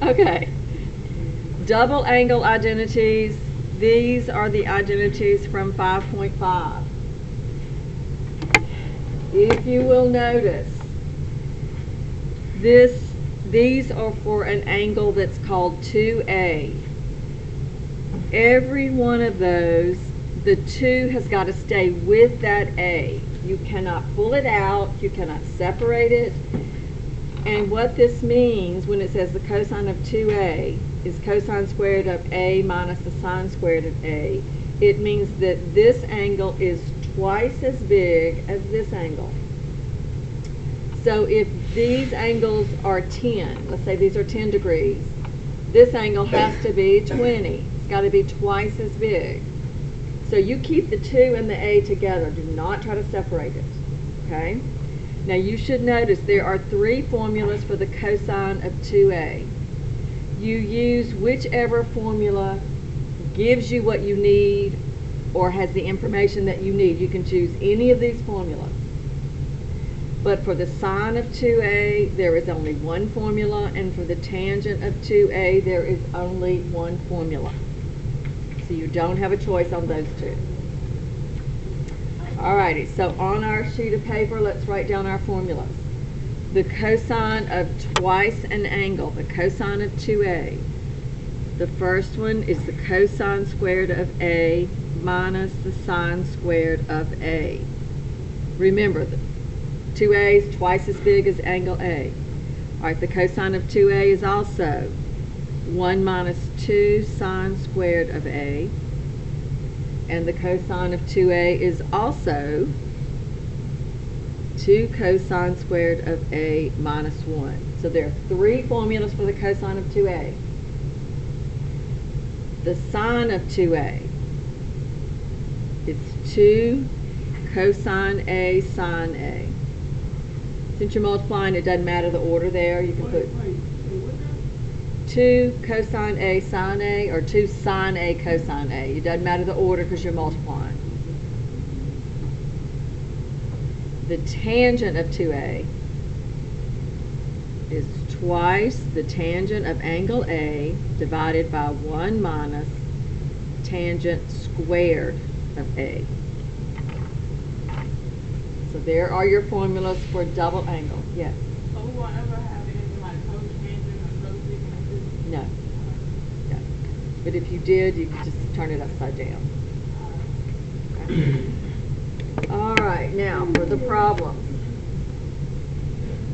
Okay. Double angle identities. These are the identities from 5.5. If you will notice, these are for an angle that's called 2A. Every one of those, the 2 has got to stay with that A. You cannot pull it out, you cannot separate it. And what this means when it says the cosine of 2A is cosine squared of A minus the sine squared of A, it means that this angle is twice as big as this angle. So if these angles are 10, let's say these are 10 degrees, this angle has to be 20. It's got to be twice as big. So you keep the 2 and the A together. Do not try to separate it. Okay? Now you should notice there are 3 formulas for the cosine of 2A. You use whichever formula gives you what you need or has the information that you need. You can choose any of these formulas. But for the sine of 2A, there is only one formula, and for the tangent of 2A, there is only one formula. So you don't have a choice on those two. Alrighty, so on our sheet of paper, let's write down our formulas. The cosine of twice an angle, the cosine of 2A. The first one is the cosine squared of A minus the sine squared of A. Remember, the 2A is twice as big as angle A. Alright, the cosine of 2A is also 1 minus 2 sine squared of A. And the cosine of 2A is also 2 cosine squared of A minus 1. So there are 3 formulas for the cosine of 2A. The sine of 2A is 2 cosine A sine A. Since you're multiplying, it doesn't matter the order there. You can put 2 cosine A sine A or 2 sine A cosine A. It doesn't matter the order because you're multiplying. The tangent of 2A is twice the tangent of angle A divided by 1 minus tangent squared of A. So there are your formulas for double angle. Yes? So we won't ever have anything like cotangent or cosecant? No. No. But if you did, you could just turn it upside down. Okay. All right, now for the problems.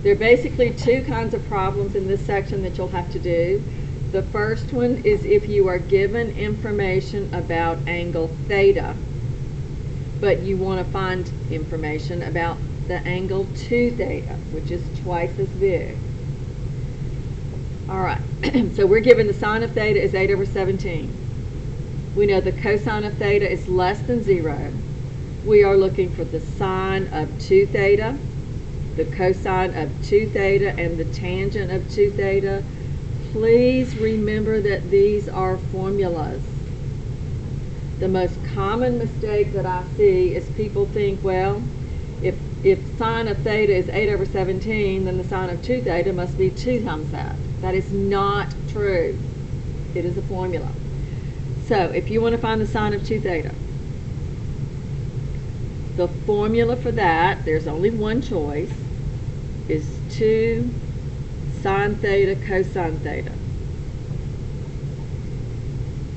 There are basically 2 kinds of problems in this section that you'll have to do. The first one is if you are given information about angle theta, but you want to find information about the angle 2 theta, which is twice as big. All right, so we're given the sine of theta is 8 over 17. We know the cosine of theta is less than 0. We are looking for the sine of 2 theta, the cosine of 2 theta, and the tangent of 2 theta. Please remember that these are formulas. The most common mistake that I see is people think, well, if sine of theta is 8 over 17, then the sine of 2 theta must be 2 times that. That is not true. It is a formula. So if you want to find the sine of 2 theta, the formula for that, there's only one choice, is 2 sine theta cosine theta,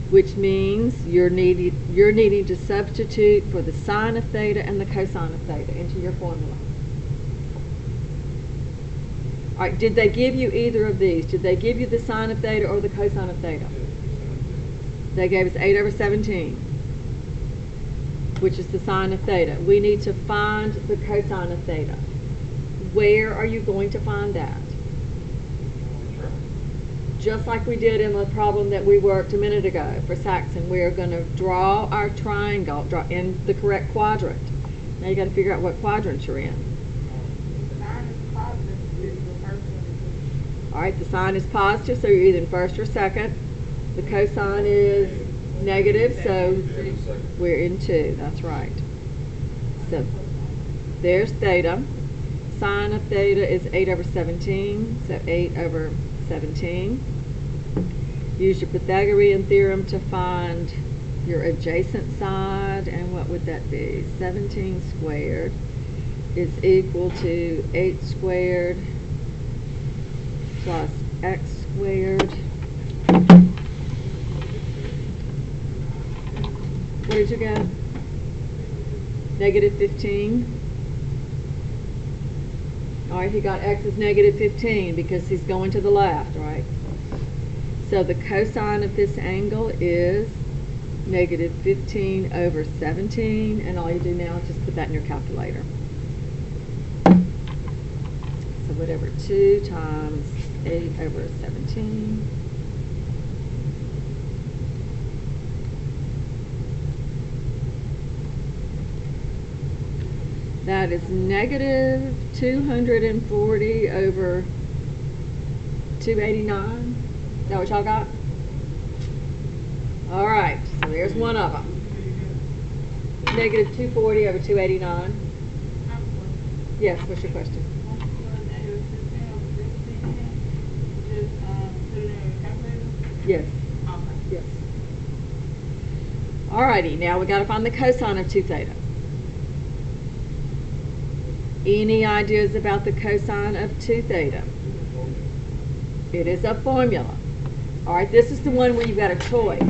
which means you're needing to substitute for the sine of theta and the cosine of theta into your formula. All right, did they give you either of these? Did they give you the sine of theta or the cosine of theta? They gave us 8 over 17, which is the sine of theta. We need to find the cosine of theta. Where are you going to find that? Just like we did in the problem that we worked a minute ago for Saxon, we're going to draw our triangle, draw in the correct quadrant. Now you got to figure out what quadrant you're in. Sine is positive, is the first one. All right, the sine is positive, so you're either in first or second. The cosine is negative, so we're in 2. That's right. So there's theta. Sine of theta is 8 over 17, so 8 over 17. Use your Pythagorean theorem to find your adjacent side, and what would that be? 17 squared is equal to 8 squared plus x squared. What did you get? Negative 15. All right, he got x is negative 15 because he's going to the left, right? So the cosine of this angle is negative 15 over 17, and all you do now is just put that in your calculator. So whatever, 2 times 8 over 17. That is negative 240 over 289. Is that what y'all got? All right, so there's one of them. Negative 240 over 289. Yes, what's your question? Yes. Yes. All righty, now we got to find the cosine of 2 theta. Any ideas about the cosine of 2 theta? It is a formula. All right, this is the one where you've got a choice.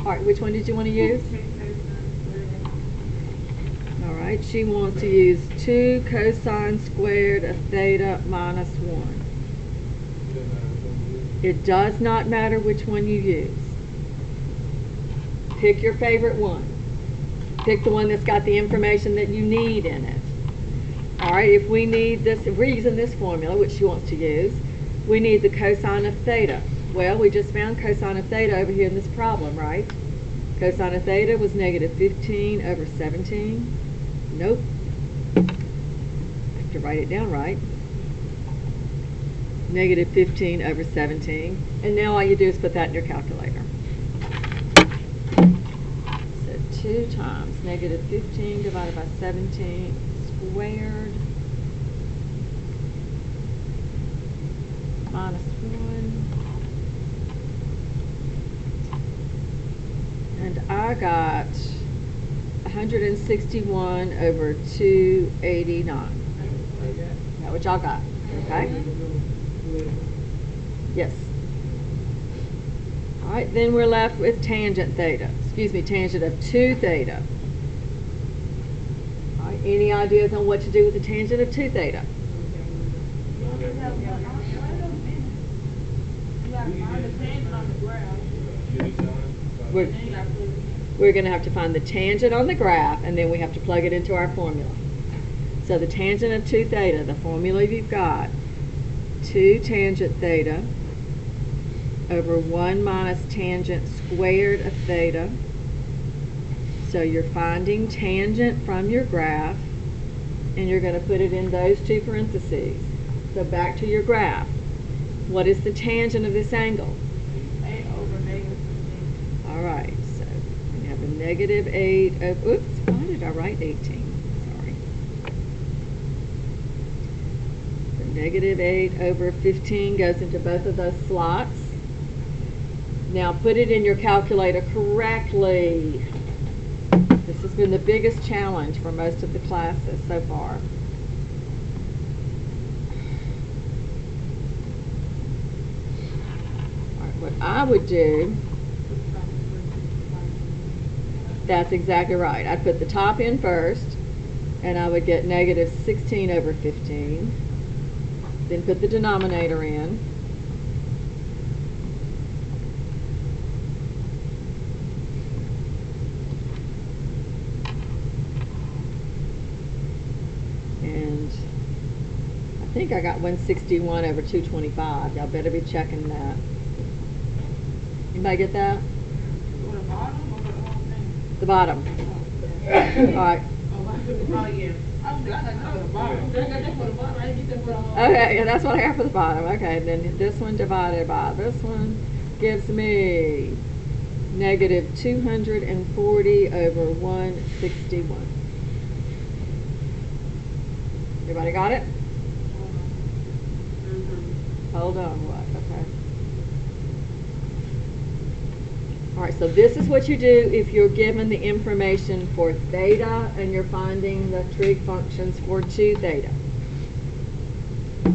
All right, which one did you want to use? All right, she wants to use 2 cosine squared of theta minus 1. It does not matter which one you use. Pick your favorite one. Pick the one that's got the information that you need in it. All right, if we need this, if we're using this formula, which she wants to use, we need the cosine of theta. Well, we just found cosine of theta over here in this problem, right? Cosine of theta was negative 15 over 17. Nope. I have to write it down right. Negative 15 over 17. And now all you do is put that in your calculator. So 2 times negative 15 divided by 17 squared minus 1. And I got 161 over 289. Is that what y'all got? Okay? Yes. All right, then we're left with tangent theta. Excuse me, tangent of 2 theta. All right, any ideas on what to do with the tangent of 2 theta? We're going to have to find the tangent on the graph, and then we have to plug it into our formula. So the tangent of 2 theta, the formula you've got, 2 tangent theta over 1 minus tangent squared of theta. So you're finding tangent from your graph, and you're going to put it in those 2 parentheses. So back to your graph. What is the tangent of this angle? 8 over negative 15. All right, so we have a negative 8 of, oops, why did I write 18? Sorry. So negative 8 over 15 goes into both of those slots. Now put it in your calculator correctly. This has been the biggest challenge for most of the classes so far. All right, what I would do, that's exactly right. I'd put the top in first, and I would get negative 16 over 15. Then put the denominator in. And I think I got 161 over 225. Y'all better be checking that. Anybody get that? Go to the bottom or go to the whole thing? The bottom. All right. Oh, yeah. I got to go to the bottom. I got that for the bottom. I didn't get that for the whole thing. Okay, yeah, that's what I have for the bottom. Okay, then this one divided by this one gives me negative 240 over 161. Everybody got it? Hold on, what? Okay. All right, so this is what you do if you're given the information for theta and you're finding the trig functions for 2 theta. All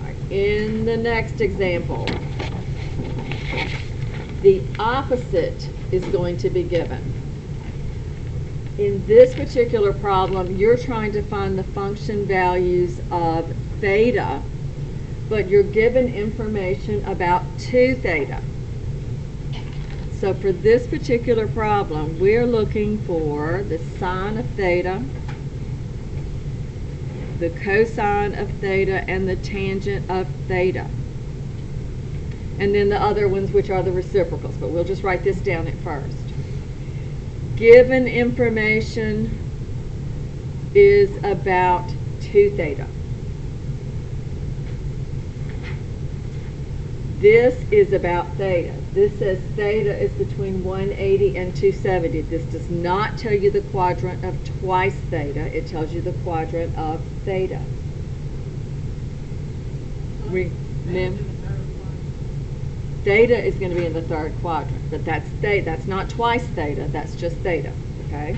right, in the next example, the opposite is going to be given. In this particular problem, you're trying to find the function values of theta, but you're given information about 2 theta. So for this particular problem, we're looking for the sine of theta, the cosine of theta, and the tangent of theta. And then the other ones, which are the reciprocals, but we'll just write this down at first. Given information is about 2 theta. This is about theta. This says theta is between 180 and 270. This does not tell you the quadrant of twice theta. It tells you the quadrant of theta. Remember? Theta is going to be in the 3rd quadrant, but that's theta. That's not twice theta. That's just theta. Okay?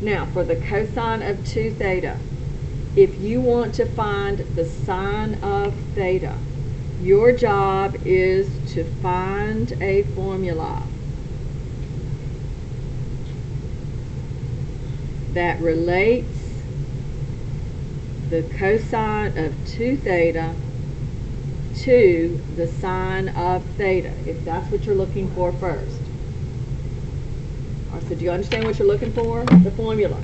Now, for the cosine of 2 theta, if you want to find the sine of theta, your job is to find a formula that relates the cosine of 2 theta to the sine of theta, if that's what you're looking for first. All right, so do you understand what you're looking for? The formula.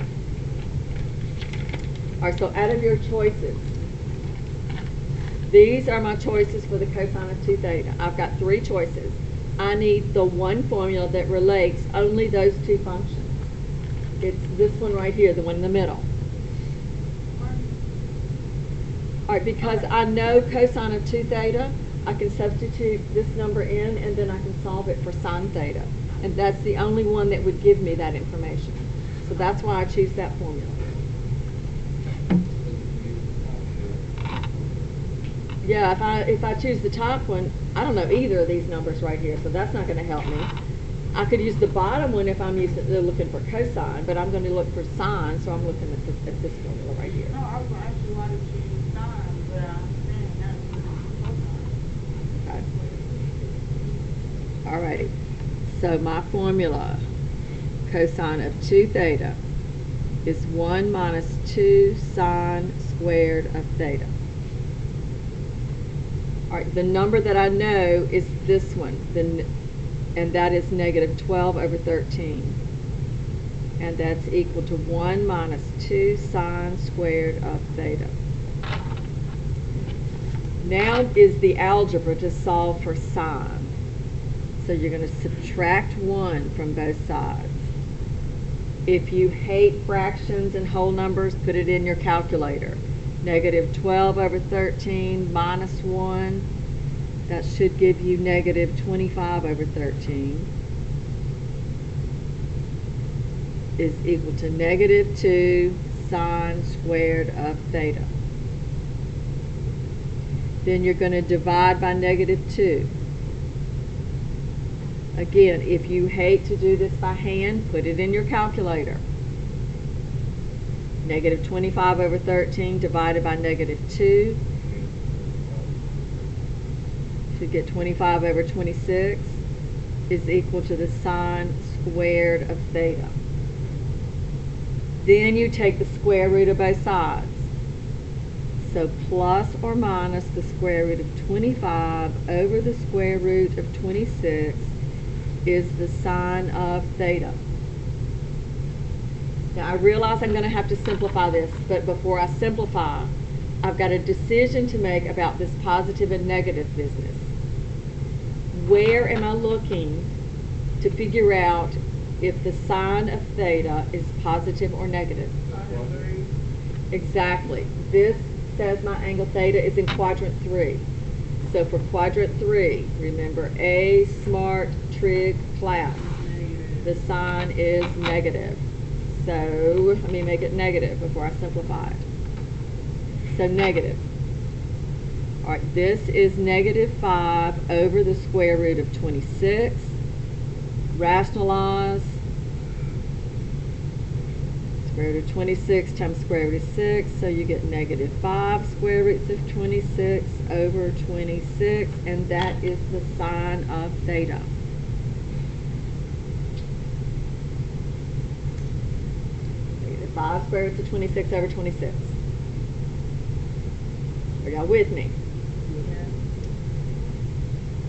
All right, so out of your choices, these are my choices for the cosine of 2 theta. I've got 3 choices. I need the one formula that relates only those 2 functions. It's this one right here, the one in the middle. All right, because I know cosine of 2 theta, I can substitute this number in and then I can solve it for sine theta. And that's the only one that would give me that information. So that's why I choose that formula. Yeah, if I choose the top one, I don't know either of these numbers right here, so that's not going to help me. I could use the bottom one if I'm looking for cosine, but I'm going to look for sine, so I'm looking at this formula right here. No, I was going to ask you why did you use sine, but I understand that's cosine. Okay. Alrighty. So my formula, cosine of 2 theta, is 1 minus 2 sine squared of theta. All right, the number that I know is this one, and that is negative 12 over 13. And that's equal to 1 minus 2 sine squared of theta. Now is the algebra to solve for sine. So you're going to subtract 1 from both sides. If you hate fractions and whole numbers, put it in your calculator. Negative 12 over 13 minus 1, that should give you negative 25 over 13 is equal to negative 2 sine squared of theta. Then you're going to divide by negative 2. Again, if you hate to do this by hand, put it in your calculator. Negative 25 over 13 divided by negative 2 should get 25 over 26 is equal to the sine squared of theta. Then you take the square root of both sides. So plus or minus the square root of 25 over the square root of 26 is the sine of theta. Now I realize I'm going to have to simplify this, but before I simplify, I've got a decision to make about this positive and negative business. Where am I looking to figure out if the sine of theta is positive or negative? Exactly. This says my angle theta is in quadrant 3. So for quadrant 3, remember a smart trig class, the sine is negative. So let me make it negative before I simplify it. So negative. All right, this is negative 5 over the square root of 26. Rationalize. Square root of 26 times square root of 6, so you get negative 5 square roots of 26 over 26, and that is the sine of theta. Negative 5 square roots of 26 over 26. Are y'all with me?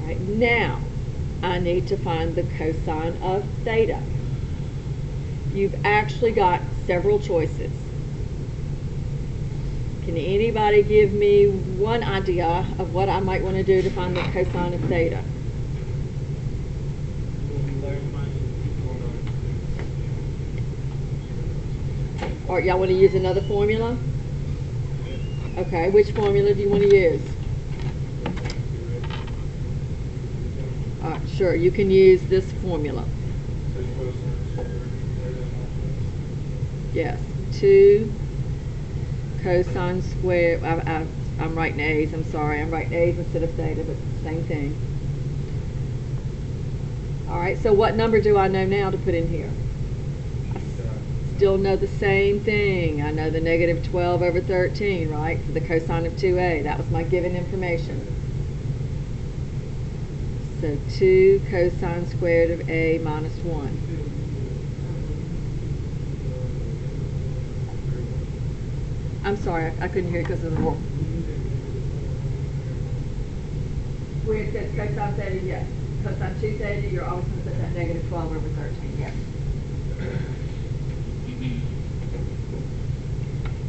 All right, now I need to find the cosine of theta. You've actually got several choices. Can anybody give me one idea of what I might want to do to find the cosine of theta? Or y'all want to use another formula? Okay, which formula do you want to use? Sure, you can use this formula. Yes, 2 cosine squared. I'm writing A's. I'm sorry. I'm writing A's instead of theta, but same thing. All right, so what number do I know now to put in here? I still know the same thing. I know the negative 12 over 13, right, for the cosine of 2a. That was my given information. So 2 cosine squared of a minus 1. I'm sorry, I couldn't hear it because of the roll. Where it says cosine theta, yes. Cosine 2 theta, you're always going to put that negative 12 over 13, yes.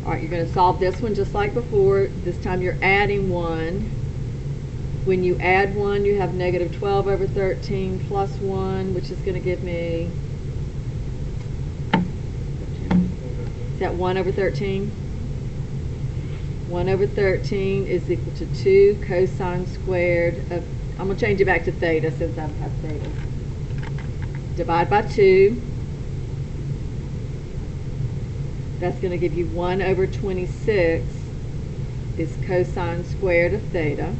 All right, you're going to solve this one just like before. This time you're adding 1. When you add 1, you have negative 12 over 13 plus 1, which is going to give me, is that 1 over 13? 1 over 13 is equal to 2 cosine squared of, I'm going to change it back to theta since I have theta. Divide by 2. That's going to give you 1 over 26 is cosine squared of theta.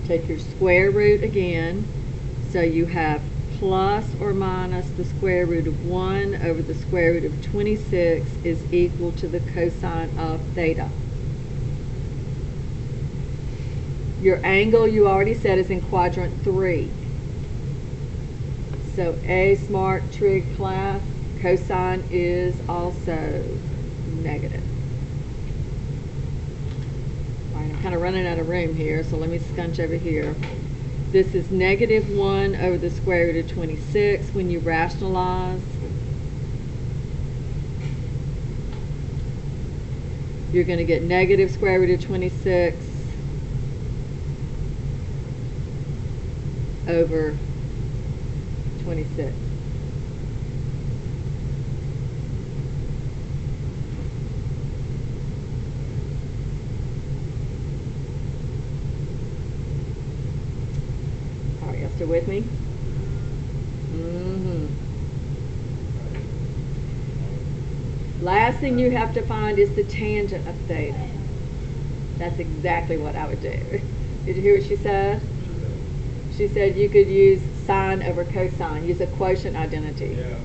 Take your square root again. So you have plus or minus the square root of 1 over the square root of 26 is equal to the cosine of theta. Your angle, you already said, is in quadrant 3. So a smart trig class, cosine is also negative. All right, I'm kind of running out of room here, so let me scunch over here. This is negative 1 over the square root of 26 when you rationalize. You're going to get negative square root of 26 over 26. All right, y'all still with me? Last thing you have to find is the tangent of theta. That's exactly what I would do. Did you hear what she said? She said you could use sine over cosine, use a quotient identity. Yeah.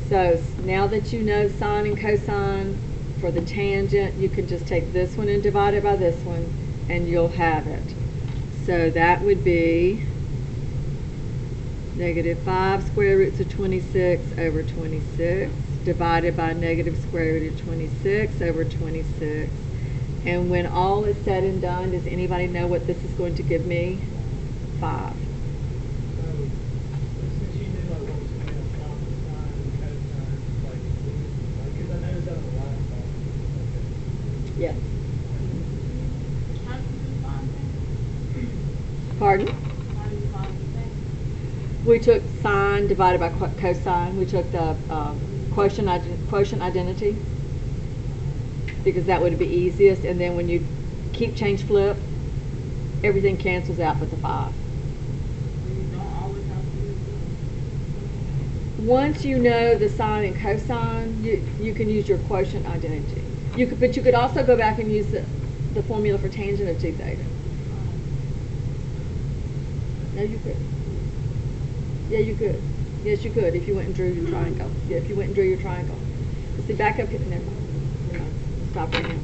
So now that you know sine and cosine for the tangent, you can just take this one and divide it by this one, and you'll have it. So that would be negative 5 square roots of 26 over 26 divided by negative square root of 26 over 26. And when all is said and done, does anybody know what this is going to give me? 5. Since you knew what was going on top of the sine and cosine, because I noticed that on the last one. Yes. How do you find that? Pardon? How do you find that? We took sine divided by cosine. We took the quotient identity because that would be easiest. And then when you keep change flip, everything cancels out but the 5. You don't always have to use it. Once you know the sine and cosine, you can use your quotient identity. But you could also go back and use the formula for tangent of 2 theta. No, you could. Yeah, you could. Yes, you could if you went and drew your triangle. Yeah, if you went and drew your triangle. See, back up here. Never mind. Never mind. Stop right now.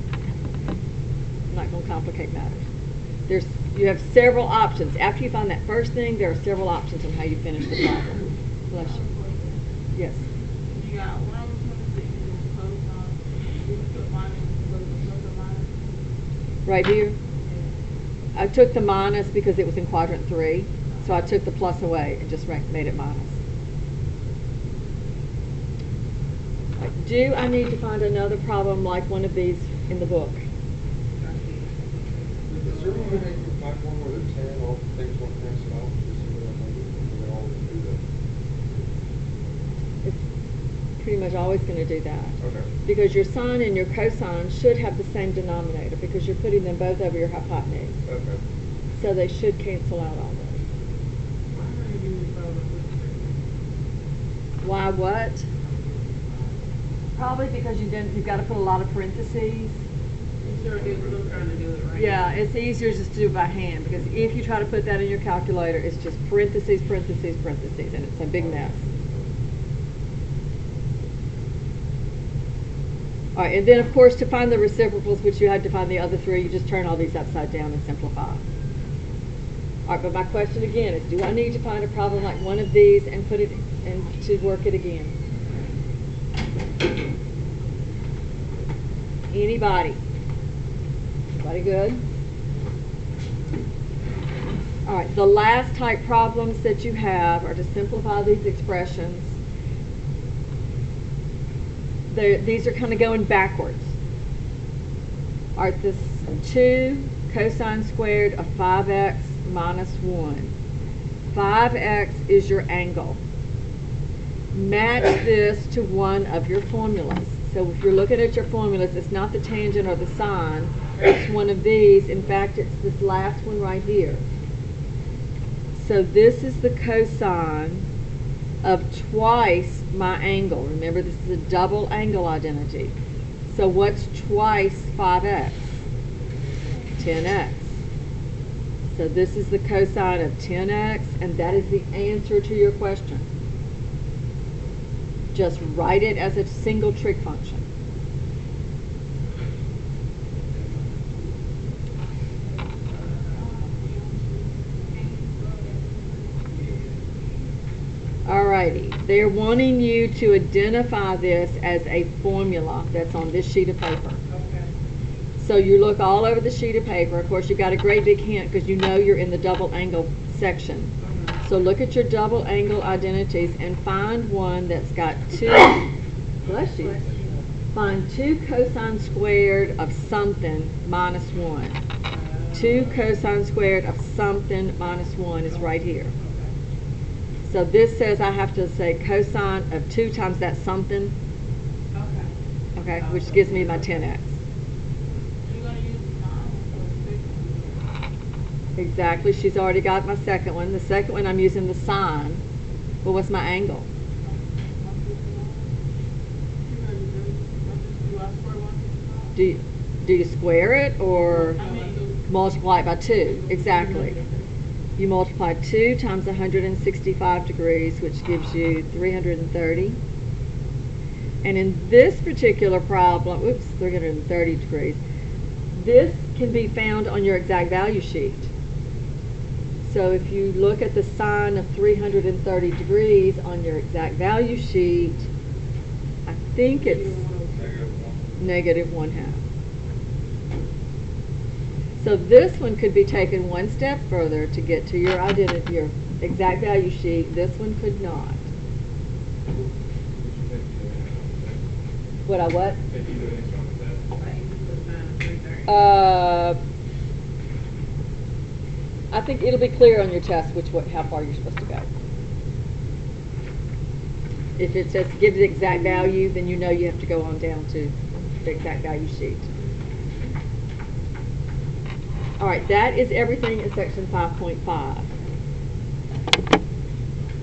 I'm not going to complicate matters. You have several options. After you find that first thing, there are several options on how you finish the problem. Bless you. Yes. You got 126 cosine. You put minus. Right here. I took the minus because it was in quadrant 3. So I took the plus away and just made it minus. Right, do I need to find another problem like one of these in the book? Is there any way they can find one where the 10, all things don't cancel out? Just so that they always do that? It's pretty much always going to do that. Okay. Because your sine and your cosine should have the same denominator because you're putting them both over your hypotenuse. Okay. So they should cancel out almost. Why what? Probably because you've got to put a lot of parentheses. Yeah, it's easier just to do it by hand because if you try to put that in your calculator, it's just parentheses, parentheses, parentheses, and it's a big mess. All right, and then of course to find the reciprocals, which you had to find the other 3, you just turn all these upside down and simplify. All right, but my question again is, do I need to find a problem like one of these and put it and to work it again? Anybody? Everybody good? All right, the last type problems that you have are to simplify these expressions. These are kind of going backwards. All right, this 2 cosine squared of 5x minus 1. 5x is your angle. Match this to one of your formulas. So if you're looking at your formulas, it's not the tangent or the sine, it's one of these. In fact, it's this last one right here. So this is the cosine of twice my angle. Remember, this is a double angle identity. So what's twice 5x? 10x. So this is the cosine of 10x, and that is the answer to your question. Just write it as a single trig function. Alrighty, they're wanting you to identify this as a formula that's on this sheet of paper. Okay. So you look all over the sheet of paper. Of course, you got a great big hint because you know you're in the double angle section. So look at your double angle identities and find one that's got 2, bless you, find 2 cosine squared of something minus 1. 2 cosine squared of something minus 1 is right here. So this says I have to say cosine of 2 times that something, okay, which gives me my 10x. You're going to use the sine. Exactly, she's already got my second one. The second one I'm using the sine. Well, what's my angle? Do you square it or multiply it by 2? Exactly. You multiply 2 times 165 degrees, which gives you 330. And in this particular problem, 330 degrees, this can be found on your exact value sheet. So if you look at the sine of 330 degrees on your exact value sheet, I think it's -1/2. So this one could be taken one step further to get to your identity, your exact value sheet. This one could not. What I what? I think it'll be clear on your test how far you're supposed to go. If it says give the exact value, then you know you have to go on down to the exact value sheet. All right, that is everything in section 5.5.